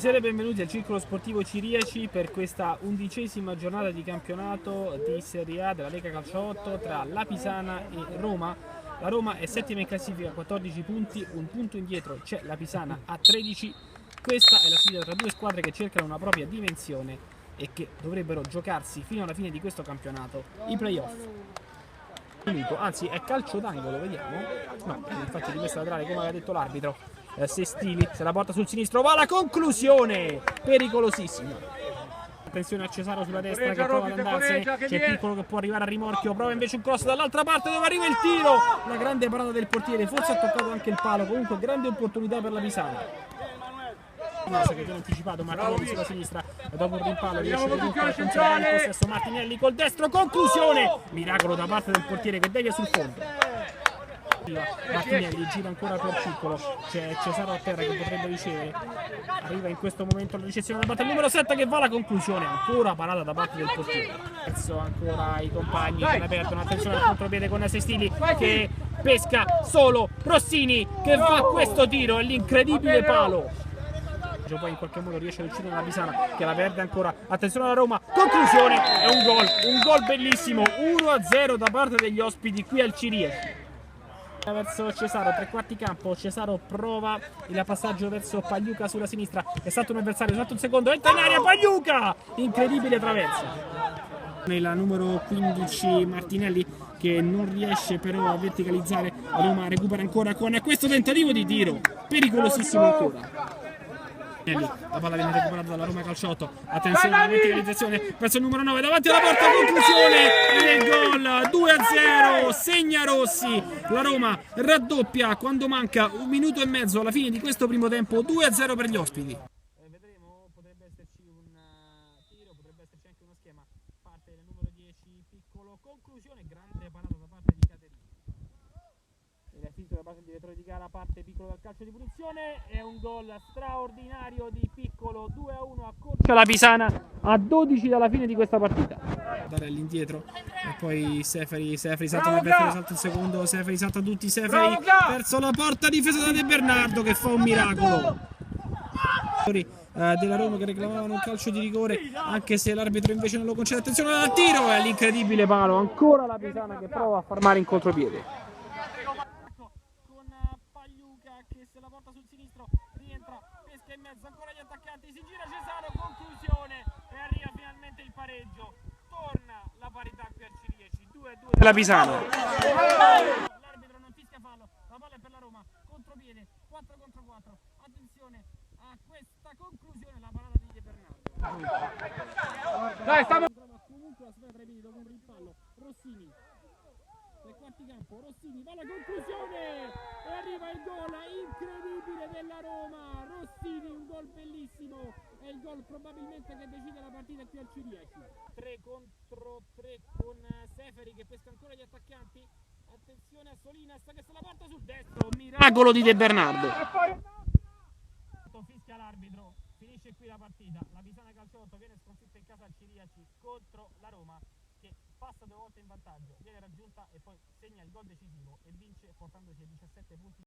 Buonasera e benvenuti al Circolo Sportivo Ciriaci per questa 11ª giornata di campionato di Serie A della Lega Calcio 8 tra la Pisana e Roma. La Roma è settima in classifica a 14 punti, un punto indietro c'è la Pisana a 13. Questa è la sfida tra due squadre che cercano una propria dimensione e che dovrebbero giocarsi fino alla fine di questo campionato i playoff. Anzi, è calcio d'angolo, vediamo. No, infatti di questa laterale, come aveva detto l'arbitro, Sestili se la porta sul sinistro, va alla conclusione, pericolosissima. Attenzione a Cesaro sulla destra che prova ad andarsene, c'è Piccolo che può arrivare a rimorchio, prova invece un cross dall'altra parte dove arriva il tiro, la grande parata del portiere, forse ha toccato anche il palo, comunque grande opportunità per la Pisana. Che viene anticipato Martinelli sulla sinistra, dopo un rimpallo riesce comunque a conservare il possesso. Martinelli col destro, conclusione, miracolo da parte del portiere che devia sul fondo. Martinelli gira ancora per Piccolo, c'è Cesaro a terra che potrebbe ricevere, arriva in questo momento la ricezione da parte del numero 7 che va alla conclusione, ancora parata da parte del portiere. Adesso ancora i compagni che la perdono, attenzione al contropiede con Sestili che pesca solo Rossini che fa questo tiro e l'incredibile palo. Poi in qualche modo riesce ad uccidere la Pisana che la perde ancora, attenzione alla Roma, conclusione, è un gol bellissimo, 1-0 da parte degli ospiti qui al Ciriaci. Verso Cesaro, tre quarti campo, Cesaro prova il passaggio verso Pagliuca sulla sinistra, è stato un avversario, è stato un secondo, entra in aria Pagliuca, incredibile traversa. Nella numero 15 Martinelli che non riesce però a verticalizzare, Roma recupera ancora con questo tentativo di tiro, pericolosissimo ancora. La palla viene recuperata dalla Roma Calcio 8. Attenzione alla verticalizzazione verso il numero 9 davanti alla porta, conclusione del gol 2-0, segna Rossi. La Roma raddoppia quando manca un minuto e mezzo alla fine di questo primo tempo, 2-0 per gli ospiti. Vedremo, potrebbe esserci un tiro, potrebbe esserci anche uno schema. Parte il numero 10 Piccolo, conclusione, grande parata da parte di Caterini. Il filtro da parte del direttore di gara, parte Piccolo dal calcio di punizione, è un gol straordinario di Piccolo, 2-1, accorcia la Pisana a 12 dalla fine di questa partita. Dare all'indietro e poi Seferi salta un avversario, salta un secondo, Seferi salta tutti, Seferi verso la porta, difesa da De Bernardo che fa un miracolo. Della Roma che reclamavano un calcio di rigore, anche se l'arbitro invece non lo concede. Attenzione al tiro e all'incredibile palo, ancora la Pisana che prova a fermare in contropiede. Che se la porta sul sinistro, rientra, pesca in mezzo, ancora gli attaccanti, si gira Cesaro, conclusione e arriva finalmente il pareggio, torna la parità qui al Ciriaci, 2-2 della Pisana. L'arbitro non fischia fallo, la palla è per la Roma, contropiede, 4 contro 4, attenzione a questa conclusione, la parata di De Bernardo. Dai, comunque la sfera tra i piedi dopo un rimpallo, Rossini. Tre quarti campo, Rossini va alla conclusione e arriva il gol incredibile della Roma. Rossini, un gol bellissimo, è il gol probabilmente che decide la partita qui al Ciriaci. 3 contro 3 con Seferi che pesca ancora gli attaccanti, attenzione a Solinas che se la porta sul destro, miracolo di De Bernardo. Fischia l'arbitro, finisce qui la partita, la Pisana Calcio 8 viene sconfitta in casa al Ciriaci contro la Roma che passa 2 volte in vantaggio, viene raggiunta e poi segna il gol decisivo e vince portandosi a 17 punti.